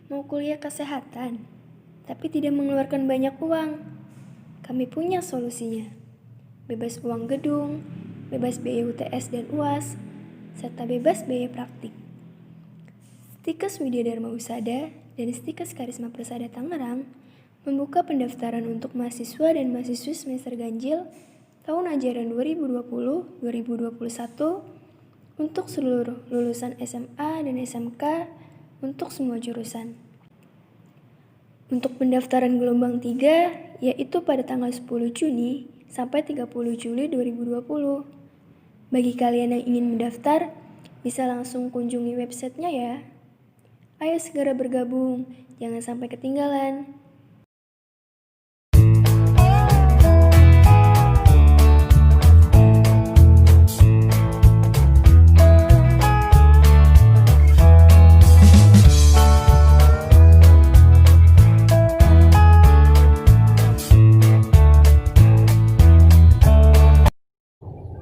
Mau kuliah kesehatan, tapi tidak mengeluarkan banyak uang. Kami punya solusinya. Bebas uang gedung, bebas biaya UTS dan UAS, serta bebas biaya praktik. Stikes Widya Dharma Husada dan Stikes Karisma Persada Tangerang membuka pendaftaran untuk mahasiswa dan mahasiswi semester ganjil tahun ajaran 2020-2021 untuk seluruh lulusan SMA dan SMK untuk semua jurusan. Untuk pendaftaran gelombang 3, yaitu pada tanggal 10 Juni sampai 30 Juli 2020. Bagi kalian yang ingin mendaftar, bisa langsung kunjungi websitenya ya. Ayo segera bergabung, jangan sampai ketinggalan.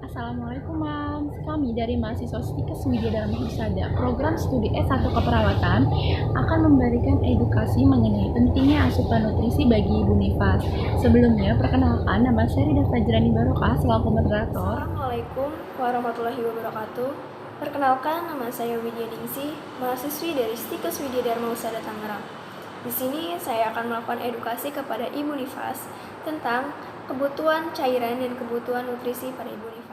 Assalamualaikum Mams, kami dari mahasiswa Stikes Widya Dharma Husada program studi S1 keperawatan akan memberikan edukasi mengenai pentingnya asupan nutrisi bagi ibu nifas. Sebelumnya, perkenalkan nama saya Rida Fajrani Barokah selaku moderator. Assalamualaikum warahmatullahi wabarakatuh. Perkenalkan, nama saya Widya Ningsih, mahasiswi dari Stikes Widya Dharma Husada Tangerang. Di sini saya akan melakukan edukasi kepada ibu nifas tentang kebutuhan cairan dan kebutuhan nutrisi pada ibu nifas.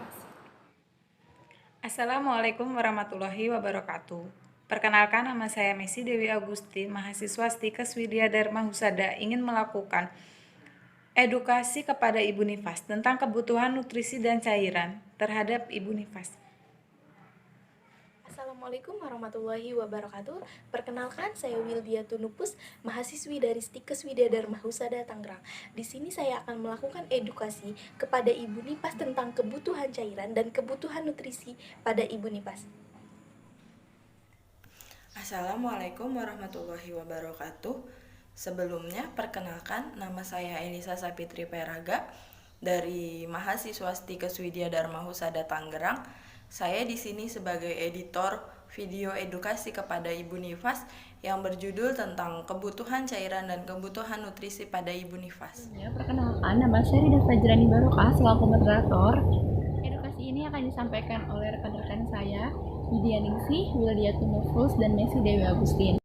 Assalamualaikum warahmatullahi wabarakatuh. Perkenalkan, nama saya Messi Dewi Agustin, mahasiswa Stikes Widya Dharma Husada, ingin melakukan edukasi kepada ibu nifas tentang kebutuhan nutrisi dan cairan terhadap ibu nifas. Assalamualaikum warahmatullahi wabarakatuh. Perkenalkan, saya Wildia Tunupus, mahasiswi dari Stikes Widya Dharma Husada Tangerang. Di sini saya akan melakukan edukasi kepada ibu nifas tentang kebutuhan cairan dan kebutuhan nutrisi pada ibu nifas. Assalamualaikum warahmatullahi wabarakatuh. Sebelumnya, perkenalkan, nama saya Elisa Sapitri Peraga dari mahasiswa Stikes Widya Dharma Husada Tangerang. Saya di sini sebagai editor video edukasi kepada ibu nifas yang berjudul tentang kebutuhan cairan dan kebutuhan nutrisi pada ibu nifas. Ya, perkenalkan, nama saya Rida Fajrani Barokah selaku moderator. Edukasi ini akan disampaikan oleh rekan-rekan saya, Widya Ningsih, Wildia Tunufus, dan Messi Dewi Agustin.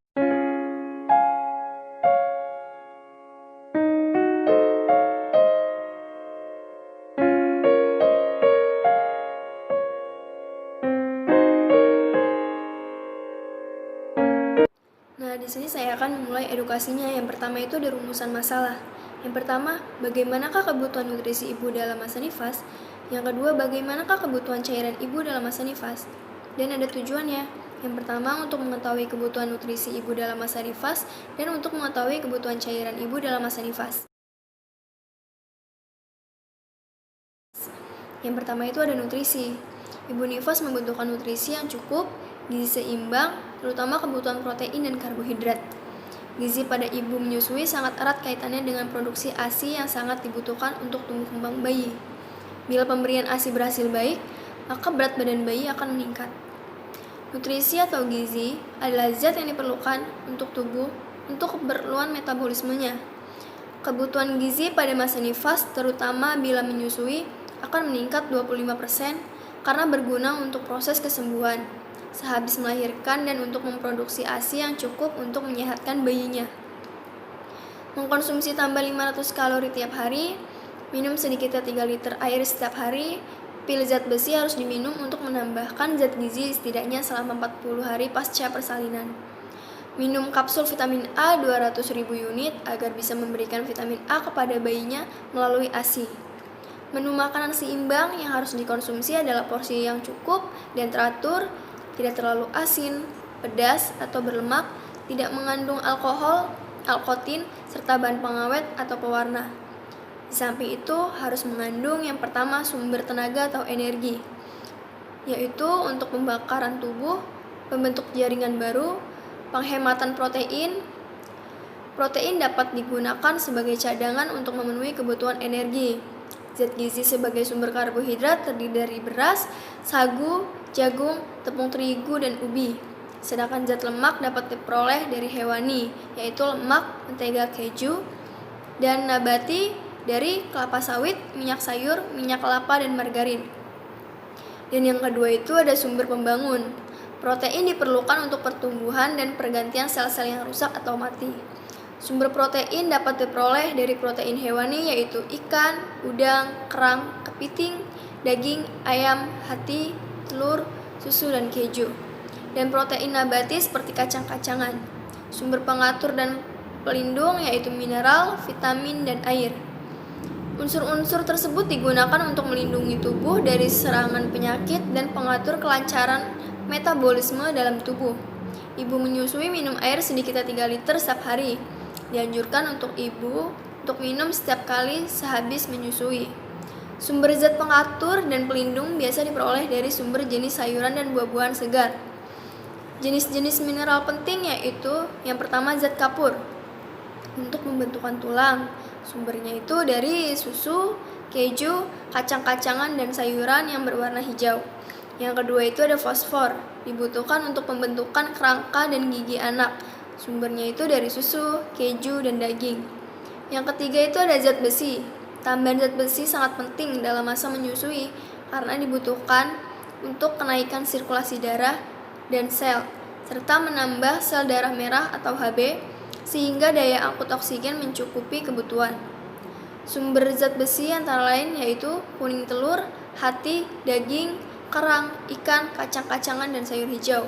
Nah, di sini saya akan memulai edukasinya. Yang pertama itu ada rumusan masalah. Yang pertama, bagaimanakah kebutuhan nutrisi ibu dalam masa nifas? Yang kedua, bagaimanakah kebutuhan cairan ibu dalam masa nifas? Dan ada tujuannya. Yang pertama, untuk mengetahui kebutuhan nutrisi ibu dalam masa nifas dan untuk mengetahui kebutuhan cairan ibu dalam masa nifas. Yang pertama itu ada nutrisi. Ibu nifas membutuhkan nutrisi yang cukup, gizi seimbang, terutama kebutuhan protein dan karbohidrat. Gizi pada ibu menyusui sangat erat kaitannya dengan produksi ASI yang sangat dibutuhkan untuk tumbuh kembang bayi. Bila pemberian ASI berhasil baik, maka berat badan bayi akan meningkat. Nutrisi atau gizi adalah zat yang diperlukan untuk tubuh untuk keperluan metabolismenya. Kebutuhan gizi pada masa nifas, terutama bila menyusui, akan meningkat 25% karena berguna untuk proses kesembuhan sehabis melahirkan dan untuk memproduksi ASI yang cukup untuk menyehatkan bayinya. Mengkonsumsi tambah 500 kalori tiap hari, minum sedikitnya 3 liter air setiap hari, pil zat besi harus diminum untuk menambahkan zat gizi setidaknya selama 40 hari pasca persalinan. Minum kapsul vitamin A 200.000 unit agar bisa memberikan vitamin A kepada bayinya melalui ASI. Menu makanan seimbang yang harus dikonsumsi adalah porsi yang cukup dan teratur, tidak terlalu asin, pedas, atau berlemak, tidak mengandung alkohol, alkotin, serta bahan pengawet atau pewarna. Di samping itu harus mengandung yang pertama sumber tenaga atau energi, yaitu untuk pembakaran tubuh, pembentuk jaringan baru, penghematan protein. Protein dapat digunakan sebagai cadangan untuk memenuhi kebutuhan energi. Zat gizi sebagai sumber karbohidrat terdiri dari beras, sagu, jagung, tepung terigu, dan ubi. Sedangkan zat lemak dapat diperoleh dari hewani, yaitu lemak, mentega keju, dan nabati dari kelapa sawit, minyak sayur, minyak kelapa, dan margarin. Dan yang kedua itu ada sumber pembangun. Protein diperlukan untuk pertumbuhan dan pergantian sel-sel yang rusak atau mati. Sumber protein dapat diperoleh dari protein hewani yaitu ikan, udang, kerang, kepiting, daging, ayam, hati, telur, susu, dan keju. Dan protein nabati seperti kacang-kacangan. Sumber pengatur dan pelindung yaitu mineral, vitamin, dan air. Unsur-unsur tersebut digunakan untuk melindungi tubuh dari serangan penyakit dan pengatur kelancaran metabolisme dalam tubuh. Ibu menyusui minum air sedikitnya 3 liter setiap hari. Dianjurkan untuk ibu untuk minum setiap kali sehabis menyusui. Sumber zat pengatur dan pelindung biasa diperoleh dari sumber jenis sayuran dan buah-buahan segar. Jenis-jenis mineral penting yaitu yang pertama zat kapur untuk pembentukan tulang. Sumbernya itu dari susu, keju, kacang-kacangan, dan sayuran yang berwarna hijau. Yang kedua itu ada fosfor, dibutuhkan untuk pembentukan kerangka dan gigi anak. Sumbernya itu dari susu, keju, dan daging. Yang ketiga itu ada zat besi. Tambahan zat besi sangat penting dalam masa menyusui karena dibutuhkan untuk kenaikan sirkulasi darah dan sel, serta menambah sel darah merah atau HB, sehingga daya angkut oksigen mencukupi kebutuhan. Sumber zat besi antara lain yaitu kuning telur, hati, daging, kerang, ikan, kacang-kacangan, dan sayur hijau.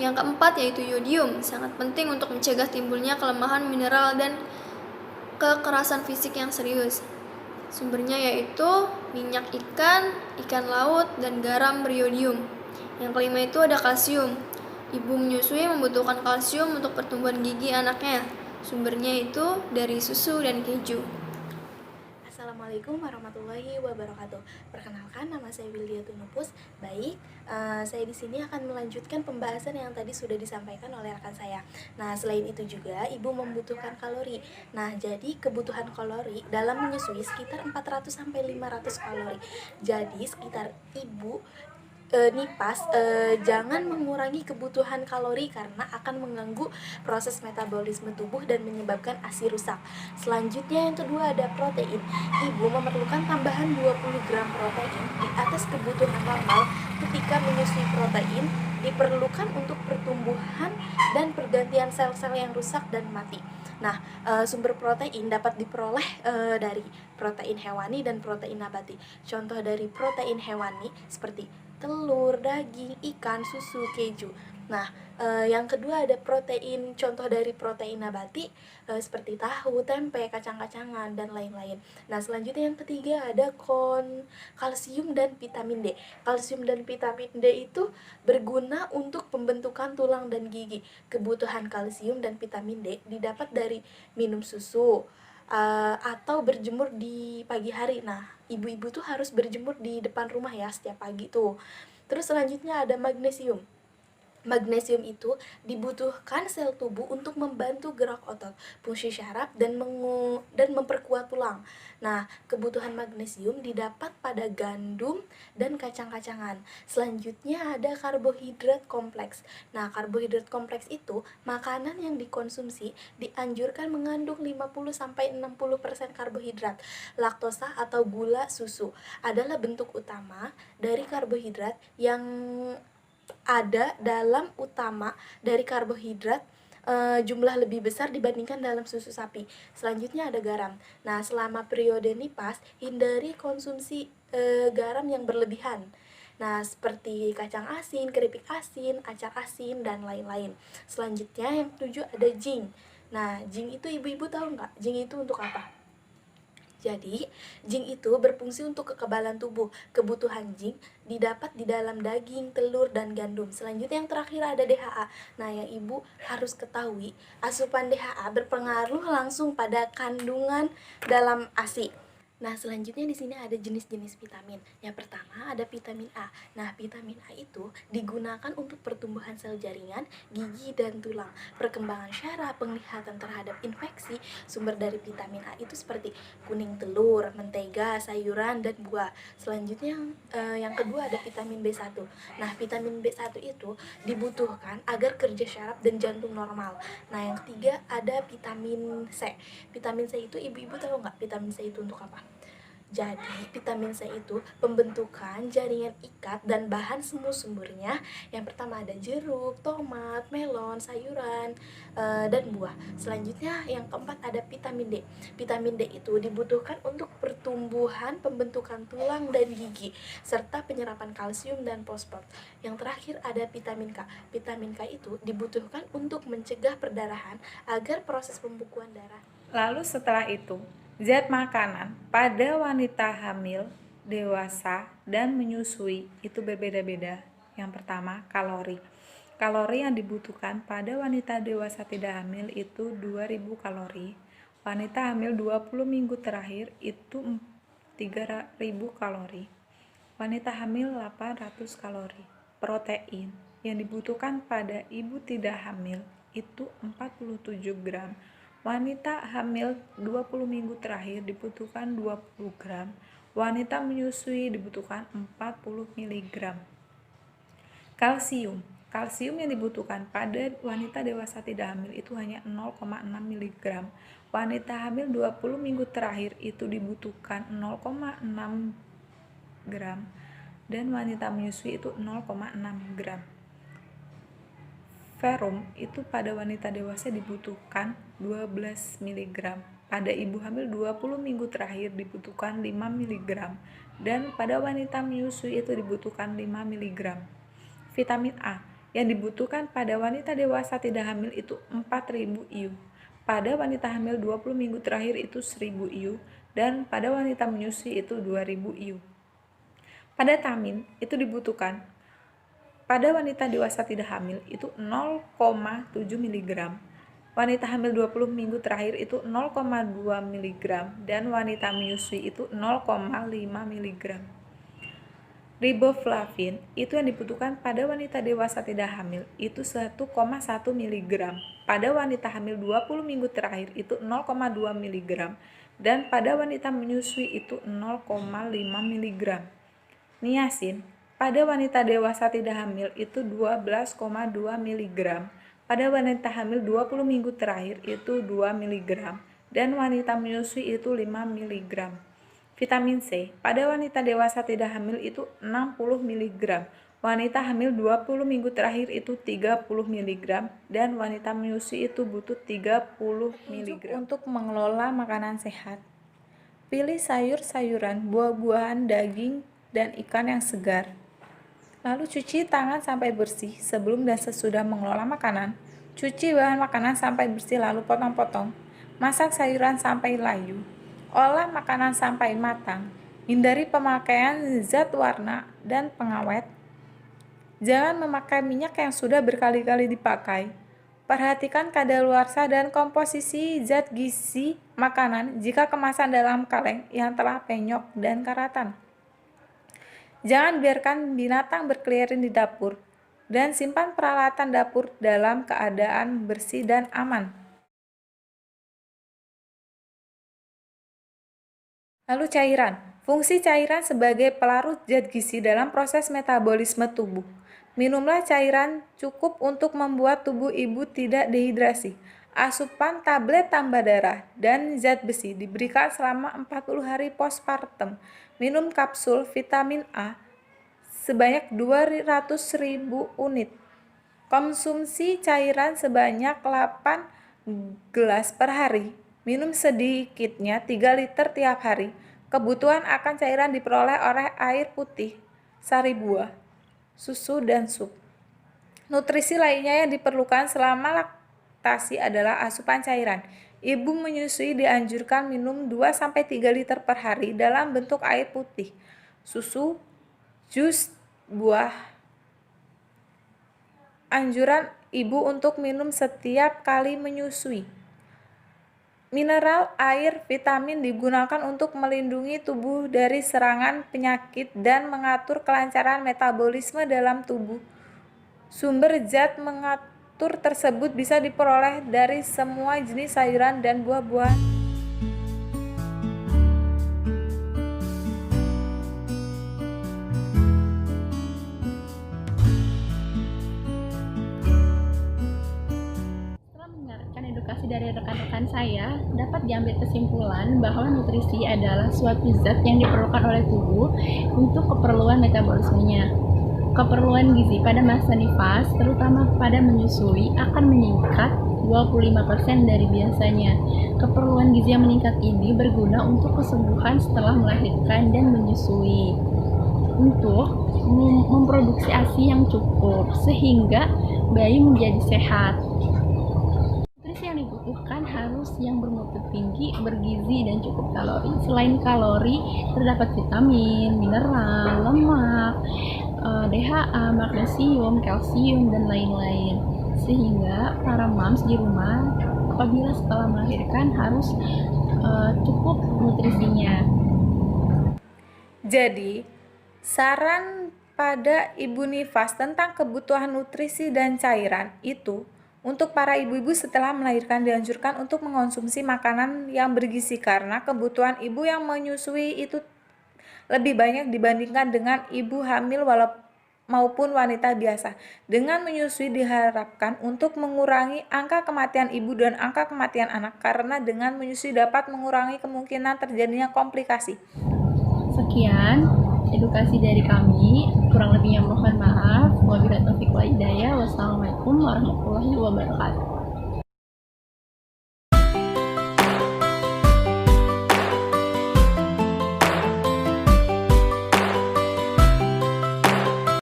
Yang keempat yaitu yodium, sangat penting untuk mencegah timbulnya kelemahan mineral dan kekerasan fisik yang serius. Sumbernya yaitu minyak ikan, ikan laut, dan garam beriodium. Yang kelima itu ada kalsium. Ibu menyusui membutuhkan kalsium untuk pertumbuhan gigi anaknya. Sumbernya itu dari susu dan keju. Assalamualaikum warahmatullahi wabarakatuh. Perkenalkan, nama saya Wildia Tunupus. Baik, saya di sini akan melanjutkan pembahasan yang tadi sudah disampaikan oleh rekan saya. Nah, selain itu juga ibu membutuhkan kalori. Nah, jadi kebutuhan kalori dalam menyusui sekitar 400 sampai 500 kalori. Jadi sekitar ibu nipas jangan mengurangi kebutuhan kalori karena akan mengganggu proses metabolisme tubuh dan menyebabkan ASI rusak. Selanjutnya yang kedua ada protein. Ibu memerlukan tambahan 20 gram protein di atas kebutuhan normal ketika menyusui. Protein diperlukan untuk pertumbuhan dan pergantian sel-sel yang rusak dan mati. Nah, sumber protein dapat diperoleh dari protein hewani dan protein nabati. Contoh dari protein hewani seperti telur, daging, ikan, susu, keju. Nah, yang kedua ada protein, contoh dari protein nabati seperti tahu, tempe, kacang-kacangan, dan lain-lain. Nah, selanjutnya yang ketiga ada kalsium dan vitamin D. Kalsium dan vitamin D itu berguna untuk pembentukan tulang dan gigi. Kebutuhan kalsium dan vitamin D didapat dari minum susu, atau berjemur di pagi hari. Nah, ibu-ibu tuh harus berjemur di depan rumah ya setiap pagi tuh. Terus selanjutnya ada magnesium. Magnesium itu dibutuhkan sel tubuh untuk membantu gerak otot, fungsi syaraf, dan memperkuat tulang. Nah, kebutuhan magnesium didapat pada gandum dan kacang-kacangan. Selanjutnya ada karbohidrat kompleks. Nah, karbohidrat kompleks itu makanan yang dikonsumsi dianjurkan mengandung 50-60% karbohidrat. Laktosa atau gula susu adalah bentuk utama dari karbohidrat yang ada dalam utama dari karbohidrat jumlah lebih besar dibandingkan dalam susu sapi. Selanjutnya ada garam. Nah, selama periode nipas hindari konsumsi garam yang berlebihan. Nah, seperti kacang asin, keripik asin, acar asin, dan lain-lain. Selanjutnya yang ketujuh ada zinc. Nah, zinc itu ibu-ibu tahu nggak? Zinc itu untuk apa? Jadi, zinc itu berfungsi untuk kekebalan tubuh. Kebutuhan zinc didapat di dalam daging, telur, dan gandum. Selanjutnya yang terakhir ada DHA. Nah, yang ibu harus ketahui, asupan DHA berpengaruh langsung pada kandungan dalam ASI. Nah, selanjutnya di sini ada jenis-jenis vitamin. Yang pertama ada vitamin A. Nah, vitamin A itu digunakan untuk pertumbuhan sel jaringan, gigi, dan tulang. Perkembangan syaraf, penglihatan terhadap infeksi. Sumber dari vitamin A itu seperti kuning telur, mentega, sayuran, dan buah. Selanjutnya yang kedua ada vitamin B1. Nah, vitamin B1 itu dibutuhkan agar kerja syaraf dan jantung normal. Nah, yang ketiga ada vitamin C. Vitamin C itu ibu-ibu tahu nggak vitamin C itu untuk apa? Jadi, vitamin C itu pembentukan jaringan ikat dan bahan sumber-sumbernya. Yang pertama ada jeruk, tomat, melon, sayuran, dan buah. Selanjutnya yang keempat ada vitamin D. Vitamin D itu dibutuhkan untuk pertumbuhan, pembentukan tulang dan gigi, serta penyerapan kalsium dan fosfor. Yang terakhir ada vitamin K. Vitamin K itu dibutuhkan untuk mencegah perdarahan agar proses pembukuan darah. Lalu setelah itu, zat makanan pada wanita hamil, dewasa, dan menyusui itu berbeda-beda. Yang pertama, kalori. Kalori yang dibutuhkan pada wanita dewasa tidak hamil itu 2000 kalori. Wanita hamil 20 minggu terakhir itu 3000 kalori. Wanita hamil 800 kalori. Protein yang dibutuhkan pada ibu tidak hamil itu 47 gram. Wanita hamil 20 minggu terakhir dibutuhkan 20 gram. Wanita menyusui dibutuhkan 40 mg. Kalsium. Kalsium yang dibutuhkan pada wanita dewasa tidak hamil itu hanya 0,6 mg. Wanita hamil 20 minggu terakhir itu dibutuhkan 0,6 gram dan wanita menyusui itu 0,6 gram. Ferrum itu pada wanita dewasa dibutuhkan 12 mg. Pada ibu hamil 20 minggu terakhir dibutuhkan 5 mg dan pada wanita menyusui itu dibutuhkan 5 mg. Vitamin A yang dibutuhkan pada wanita dewasa tidak hamil itu 4000 IU. Pada wanita hamil 20 minggu terakhir itu 1000 IU dan pada wanita menyusui itu 2000 IU. Pada tamin itu dibutuhkan pada wanita dewasa tidak hamil itu 0,7 mg. Wanita hamil 20 minggu terakhir itu 0,2 mg dan wanita menyusui itu 0,5 mg. Riboflavin itu yang dibutuhkan pada wanita dewasa tidak hamil itu 1,1 mg. Pada wanita hamil 20 minggu terakhir itu 0,2 mg dan pada wanita menyusui itu 0,5 mg. Niacin pada wanita dewasa tidak hamil itu 12,2 mg. Pada wanita hamil 20 minggu terakhir itu 2 mg dan wanita menyusui itu 5 mg. Vitamin C pada wanita dewasa tidak hamil itu 60 mg. Wanita hamil 20 minggu terakhir itu 30 mg dan wanita menyusui itu butuh 30 mg. Untuk mengelola makanan sehat, pilih sayur-sayuran, buah-buahan, daging, dan ikan yang segar. Lalu cuci tangan sampai bersih sebelum dan sesudah mengelola makanan. Cuci bahan makanan sampai bersih lalu potong-potong. Masak sayuran sampai layu. Olah makanan sampai matang. Hindari pemakaian zat warna dan pengawet. Jangan memakai minyak yang sudah berkali-kali dipakai. Perhatikan kadaluarsa dan komposisi zat gizi makanan jika kemasan dalam kaleng yang telah penyok dan karatan. Jangan biarkan binatang berkeliaran di dapur, dan simpan peralatan dapur dalam keadaan bersih dan aman. Lalu cairan. Fungsi cairan sebagai pelarut zat gizi dalam proses metabolisme tubuh. Minumlah cairan cukup untuk membuat tubuh ibu tidak dehidrasi. Asupan tablet tambah darah dan zat besi diberikan selama 40 hari postpartum. Minum kapsul vitamin A sebanyak 200.000 unit. Konsumsi cairan sebanyak 8 gelas per hari. Minum sedikitnya 3 liter tiap hari. Kebutuhan akan cairan diperoleh oleh air putih, sari buah, susu, dan sup. Nutrisi lainnya yang diperlukan selama laktasi adalah asupan cairan. Ibu menyusui dianjurkan minum 2-3 liter per hari dalam bentuk air putih, susu, jus buah. Anjuran ibu untuk minum setiap kali menyusui. Mineral, air, vitamin digunakan untuk melindungi tubuh dari serangan penyakit dan mengatur kelancaran metabolisme dalam tubuh. Sumber zat mengatur tersebut bisa diperoleh dari semua jenis sayuran dan buah-buahan. Setelah mendengarkan edukasi dari rekan-rekan saya, dapat diambil kesimpulan bahwa nutrisi adalah suatu zat yang diperlukan oleh tubuh untuk keperluan metabolismenya. Keperluan gizi pada masa nifas, terutama pada menyusui, akan meningkat 25% dari biasanya. Keperluan gizi yang meningkat ini berguna untuk kesembuhan setelah melahirkan dan menyusui. Untuk memproduksi ASI yang cukup, sehingga bayi menjadi sehat. Nutrisi yang dibutuhkan harus yang bermutu tinggi, bergizi, dan cukup kalori. Selain kalori, terdapat vitamin, mineral, lemak, DHA, magnesium, kalsium, dan lain-lain. Sehingga para moms di rumah apabila setelah melahirkan harus cukup nutrisinya. Jadi, saran pada ibu nifas tentang kebutuhan nutrisi dan cairan itu untuk para ibu-ibu setelah melahirkan dianjurkan untuk mengonsumsi makanan yang bergizi karena kebutuhan ibu yang menyusui itu lebih banyak dibandingkan dengan ibu hamil maupun wanita biasa. Dengan menyusui diharapkan untuk mengurangi angka kematian ibu dan angka kematian anak karena dengan menyusui dapat mengurangi kemungkinan terjadinya komplikasi. Sekian edukasi dari kami, kurang lebihnya mohon maaf. Wabillahi taufiq wal hidayah. Wassalamualaikum warahmatullahi wabarakatuh.